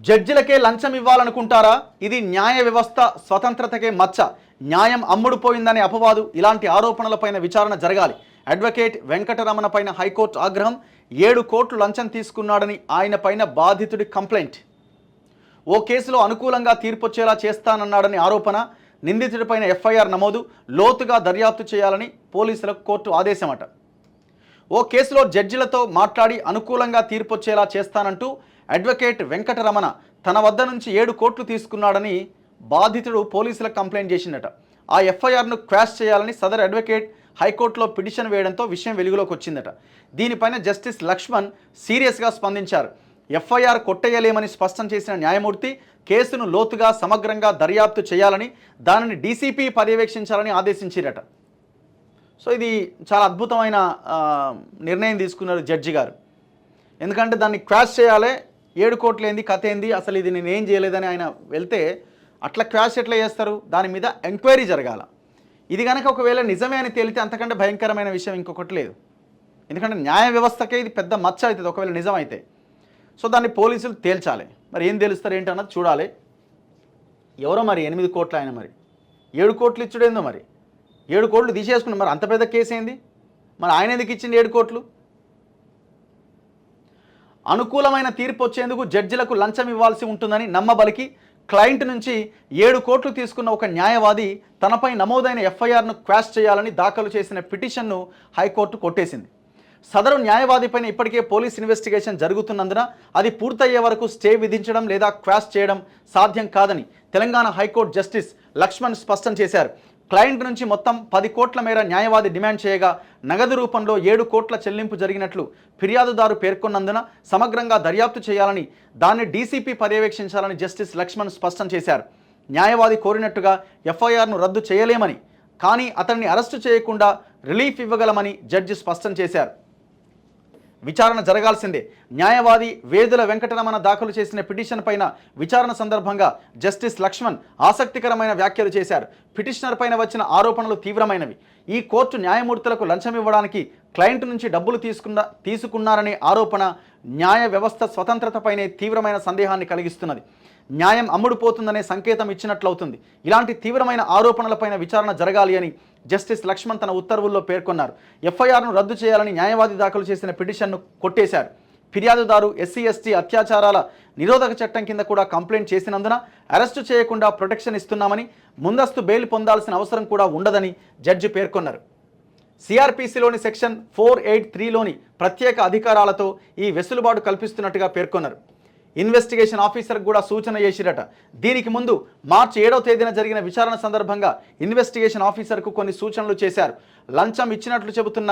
జడ్జిలకే లంచం ఇవ్వాలనుకుంటారా? ఇది న్యాయ వ్యవస్థ స్వతంత్రతకే మచ్చ. న్యాయం అమ్ముడుపోయిందనే అపవాదు. ఇలాంటి ఆరోపణలపైన విచారణ జరగాలి. అడ్వకేట్ వెంకటరమణ పైన హైకోర్టు ఆగ్రహం. 7 కోట్లు లంచం తీసుకున్నాడని ఆయన పైన బాధితుడి కంప్లైంట్. ఓ కేసులో అనుకూలంగా తీర్పొచ్చేలా చేస్తానన్నాడని ఆరోపణ. నిందితుడిపైన ఎఫ్ఐఆర్ నమోదు. లోతుగా దర్యాప్తు చేయాలని పోలీసులకు కోర్టు ఆదేశమట. ఓ కేసులో జడ్జిలతో మాట్లాడి అనుకూలంగా తీర్పొచ్చేలా చేస్తానంటూ అడ్వకేట్ వెంకటరమణ తన వద్ద నుంచి 7 కోట్లు తీసుకున్నాడని బాధితుడు పోలీసులకు కంప్లైంట్ చేసిందట. ఆ ఎఫ్ఐఆర్ను క్వాష్ చేయాలని సదర్ అడ్వకేట్ హైకోర్టులో పిటిషన్ వేయడంతో విషయం వెలుగులోకి వచ్చిందట. దీనిపైన జస్టిస్ లక్ష్మణ్ సీరియస్గా స్పందించారు. ఎఫ్ఐఆర్ కొట్టేయలేమని స్పష్టం చేసిన న్యాయమూర్తి కేసును లోతుగా సమగ్రంగా దర్యాప్తు చేయాలని, దానిని డీసీపీ పర్యవేక్షించాలని ఆదేశించారట. సో ఇది చాలా అద్భుతమైన నిర్ణయం తీసుకున్నారు జడ్జి గారు. ఎందుకంటే దాన్ని క్వాష్ చేయాలి. 7 కోట్లు ఏంది, కథ ఏంది, అసలు ఇది నేను ఏం చేయలేదని ఆయన వెళ్తే అట్లా క్వాష్ ఎట్లా చేస్తారు? దాని మీద ఎంక్వైరీ జరగాల. ఇది కనుక ఒకవేళ నిజమే అని తేలితే అంతకంటే భయంకరమైన విషయం ఇంకొకటి లేదు. ఎందుకంటే న్యాయ వ్యవస్థకే ఇది పెద్ద మచ్చ అవుతుంది ఒకవేళ నిజమైతే. సో దాన్ని పోలీసులు తేల్చాలి. మరి ఏం తెలుస్తారు ఏంటి అన్నది చూడాలి. ఎవరో మరి 8 కోట్లు ఆయన మరి 7 కోట్లు ఇచ్చుడేందో మరి 7 కోట్లు తీసేసుకున్నాం. మరి అంత పెద్ద కేసు ఏంది? మరి ఆయన ఎందుకు ఇచ్చింది 7 కోట్లు? అనుకూలమైన తీర్పు వచ్చేందుకు జడ్జిలకు లంచం ఇవ్వాల్సి ఉంటుందని నమ్మబలికి క్లయింట్ నుంచి 7 కోట్లు తీసుకున్న ఒక న్యాయవాది తనపై నమోదైన ఎఫ్ఐఆర్ను క్వాష్ చేయాలని దాఖలు చేసిన పిటిషన్ను హైకోర్టు కొట్టేసింది. సదరు న్యాయవాదిపైన ఇప్పటికే పోలీస్ ఇన్వెస్టిగేషన్ జరుగుతున్నందున అది పూర్తయ్యే వరకు స్టే విధించడం లేదా క్వాష్ చేయడం సాధ్యం కాదని తెలంగాణ హైకోర్టు జస్టిస్ లక్ష్మణ్ స్పష్టం చేశారు. క్లయింట్ నుంచి మొత్తం 10 కోట్ల మేర న్యాయవాది డిమాండ్ చేయగా నగదు రూపంలో 7 కోట్ల చెల్లింపు జరిగినట్లు ఫిర్యాదుదారు పేర్కొన్నందున సమగ్రంగా దర్యాప్తు చేయాలని, దాన్ని డీసీపీ పర్యవేక్షించాలని జస్టిస్ లక్ష్మణ్ స్పష్టం చేశారు. న్యాయవాది కోరినట్టుగా ఎఫ్ఐఆర్ను రద్దు చేయలేమని, కానీ అతన్ని అరెస్టు చేయకుండా రిలీఫ్ ఇవ్వగలమని జడ్జి స్పష్టం చేశారు. విచారణ జరగాల్సిందే. న్యాయవాది వేదుల వెంకటరమణ దాఖలు చేసిన పిటిషన్ పైన విచారణ సందర్భంగా జస్టిస్ లక్ష్మణ్ ఆసక్తికరమైన వ్యాఖ్యలు చేశారు. పిటిషనర్ పైన వచ్చిన ఆరోపణలు తీవ్రమైనవి. ఈ కోర్టు న్యాయమూర్తులకు లంచం ఇవ్వడానికి క్లయింట్ నుంచి డబ్బులు తీసుకున్నారనే ఆరోపణ న్యాయ వ్యవస్థ స్వతంత్రతపైనే తీవ్రమైన సందేహాన్ని కలిగిస్తున్నది. న్యాయం అమ్ముడుపోతుందనే సంకేతం ఇచ్చినట్లవుతుంది. ఇలాంటి తీవ్రమైన ఆరోపణలపైన విచారణ జరగాలి అని జస్టిస్ లక్ష్మణ్ తన ఉత్తర్వుల్లో పేర్కొన్నారు. ఎఫ్ఐఆర్ను రద్దు చేయాలని న్యాయవాది దాఖలు చేసిన పిటిషన్ను కొట్టేశారు. ఫిర్యాదుదారు ఎస్సీ ఎస్టీ అత్యాచారాల నిరోధక చట్టం కింద కూడా కంప్లైంట్ చేసినందున అరెస్టు చేయకుండా ప్రొటెక్షన్ ఇస్తున్నామని, ముందస్తు బెయిల్ పొందాల్సిన అవసరం కూడా ఉండదని జడ్జి పేర్కొన్నారు. సిఆర్పిసిలోని సెక్షన్ 483లోని ప్రత్యేక అధికారాలతో ఈ వెసులుబాటు కల్పిస్తున్నట్టుగా పేర్కొన్నారు. ఇన్వెస్టిగేషన్ ఆఫీసర్కి కూడా సూచన చేసిరట. దీనికి ముందు మార్చి 7వ తేదీన జరిగిన విచారణ సందర్భంగా ఇన్వెస్టిగేషన్ ఆఫీసర్కు కొన్ని సూచనలు చేశారు. లంచం ఇచ్చినట్లు చెబుతున్న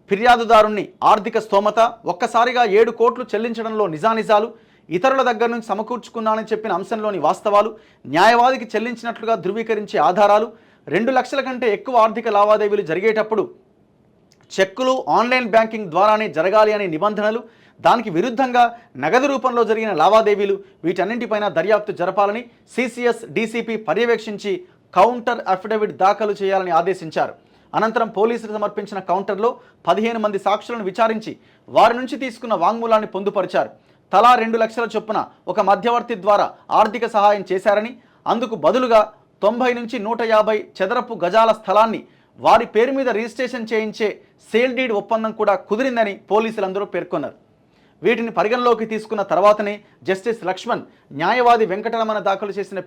ఫిర్యాదుదారుణ్ణి ఆర్థిక స్తోమత, ఒక్కసారిగా 7 కోట్లు చెల్లించడంలో నిజానిజాలు, ఇతరుల దగ్గర నుంచి సమకూర్చుకున్నానని చెప్పిన అంశంలోని వాస్తవాలు, న్యాయవాదికి చెల్లించినట్లుగా ధృవీకరించే ఆధారాలు, 2 లక్షల కంటే ఎక్కువ ఆర్థిక లావాదేవీలు జరిగేటప్పుడు చెక్కులు ఆన్లైన్ బ్యాంకింగ్ ద్వారానే జరగాలి అనే నిబంధనలు, దానికి విరుద్ధంగా నగదు రూపంలో జరిగిన లావాదేవీలు, వీటన్నింటిపైన దర్యాప్తు జరపాలని సిసిఎస్ డీసీపీ పర్యవేక్షించి కౌంటర్ అఫిడవిట్ దాఖలు చేయాలని ఆదేశించారు. అనంతరం పోలీసులు సమర్పించిన కౌంటర్లో 15 మంది సాక్షులను విచారించి వారి నుంచి తీసుకున్న వాంగ్మూలాన్ని పొందుపరిచారు. తలా 2 లక్షల చొప్పున ఒక మధ్యవర్తి ద్వారా ఆర్థిక సహాయం చేశారని, అందుకు బదులుగా 90 నుంచి 150 చదరపు గజాల స్థలాన్ని వారి పేరు మీద రిజిస్ట్రేషన్ చేయించే సేల్ డీడ్ ఒప్పందం కూడా కుదిరిందని పోలీసులందరూ పేర్కొన్నారు. వీటిని పరిగణలోకి తీసుకున్న తర్వాతనే జస్టిస్ లక్ష్మణ్ న్యాయవాది వెంకటరమణ దాఖలు చేసిన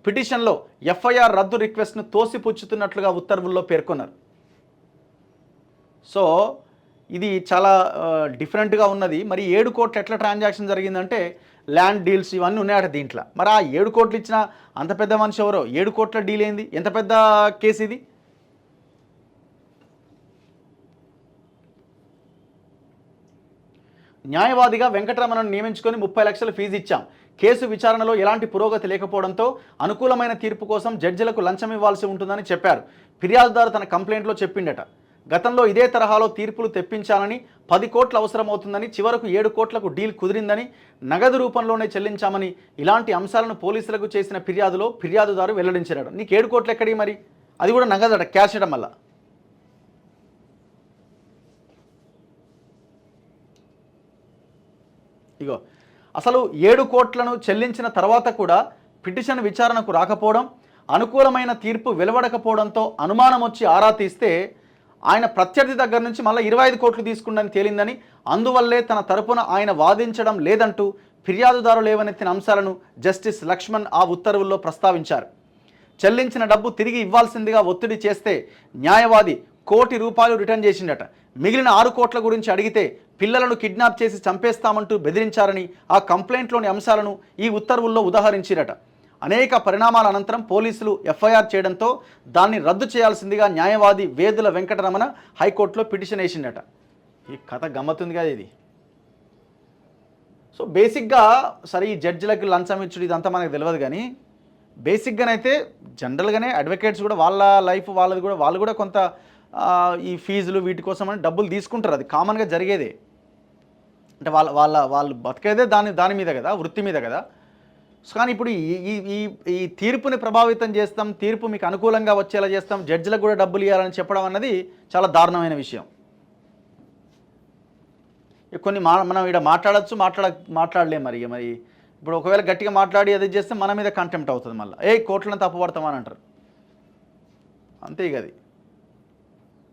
పిటిషన్లో ఎఫ్ఐఆర్ రద్దు రిక్వెస్ట్ను తోసిపుచ్చుతున్నట్లుగా ఉత్తర్వుల్లో పేర్కొన్నారు. సో ఇది చాలా డిఫరెంట్గా ఉన్నది. మరి 7 కోట్లు ఎట్లా ట్రాన్సాక్షన్ జరిగిందంటే ల్యాండ్ డీల్స్ ఇవన్నీ ఉన్నాయట దీంట్లో. మరి ఆ 7 కోట్లు ఇచ్చిన అంత పెద్ద మనిషి ఎవరో? 7 కోట్ల డీల్ ఏంది? ఎంత పెద్ద కేసు ఇది? న్యాయవాదిగా వెంకటరమణను నియమించుకొని 30 లక్షల ఫీజు ఇచ్చాం. కేసు విచారణలో ఎలాంటి పురోగతి లేకపోవడంతో అనుకూలమైన తీర్పు కోసం జడ్జిలకు లంచం ఇవ్వాల్సి ఉంటుందని చెప్పారు. ఫిర్యాదుదారు తన కంప్లైంట్లో చెప్పిండట. గతంలో ఇదే తరహాలో తీర్పులు తెప్పించాలని 10 కోట్లు అవసరమవుతుందని, చివరకు 7 కోట్లకు డీల్ కుదిరిందని, నగదు రూపంలోనే చెల్లించామని ఇలాంటి అంశాలను పోలీసులకు చేసిన ఫిర్యాదులో ఫిర్యాదుదారు వెల్లడించాడు. నీకు 7 కోట్లు ఎక్కడి మరి? అది కూడా నగదట, క్యాష్ ఇవ్వడం వల్ల. ఇగో అసలు 7 కోట్లను చెల్లించిన తర్వాత కూడా పిటిషన్ విచారణకు రాకపోవడం, అనుకూలమైన తీర్పు వెలువడకపోవడంతో అనుమానం వచ్చి ఆరా తీస్తే ఆయన ప్రత్యర్థి దగ్గర నుంచి మళ్ళీ 25 కోట్లు తీసుకుందని తేలిందని, అందువల్లే తన తరపున ఆయన వాదించడం లేదంటూ ఫిర్యాదుదారు లేవనెత్తిన అంశాలను జస్టిస్ లక్ష్మణ్ ఆ ఉత్తర్వుల్లో ప్రస్తావించారు. చెల్లించిన డబ్బు తిరిగి ఇవ్వాల్సిందిగా ఒత్తిడి చేస్తే న్యాయవాది ₹1 కోటి రిటర్న్ చేసిండట. మిగిలిన 6 కోట్ల గురించి అడిగితే పిల్లలను కిడ్నాప్ చేసి చంపేస్తామంటూ బెదిరించారని ఆ కంప్లైంట్లోని అంశాలను ఈ ఉత్తర్వుల్లో ఉదాహరించిరట. అనేక పరిణామాల అనంతరం పోలీసులు ఎఫ్ఐఆర్ చేయడంతో దాన్ని రద్దు చేయాల్సిందిగా న్యాయవాది వేదుల వెంకటరమణ హైకోర్టులో పిటిషన్ వేసిండట. ఈ కథ గమ్మత్తుందిగా ఇది. సో బేసిక్గా సరే ఈ జడ్జిలకు లంచం ఇచ్చుడు ఇదంతా మనకు తెలియదు, కానీ బేసిక్గానైతే జనరల్గానే అడ్వకేట్స్ కూడా వాళ్ళ లైఫ్ వాళ్ళది కూడా వాళ్ళు కూడా కొంత ఈ ఫీజులు వీటి కోసం అని డబ్బులు తీసుకుంటారు. అది కామన్గా జరిగేదే. అంటే వాళ్ళు బతికేదే దాని మీద కదా, వృత్తి మీద కదా. కానీ ఇప్పుడు ఈ తీర్పుని ప్రభావితం చేస్తాం, తీర్పు మీకు అనుకూలంగా వచ్చేలా చేస్తాం, జడ్జిలకు కూడా డబ్బులు ఇవ్వాలని చెప్పడం అన్నది చాలా దారుణమైన విషయం. కొన్ని మనం ఇక్కడ మాట్లాడచ్చు, మాట్లాడలేం. మరి ఇప్పుడు ఒకవేళ గట్టిగా మాట్లాడి అది చేస్తే మన మీద కంటెంప్ట్ అవుతుంది. మళ్ళీ కోట్లను తప్పుపడతామని అంటారు. అంతే ఇక అది.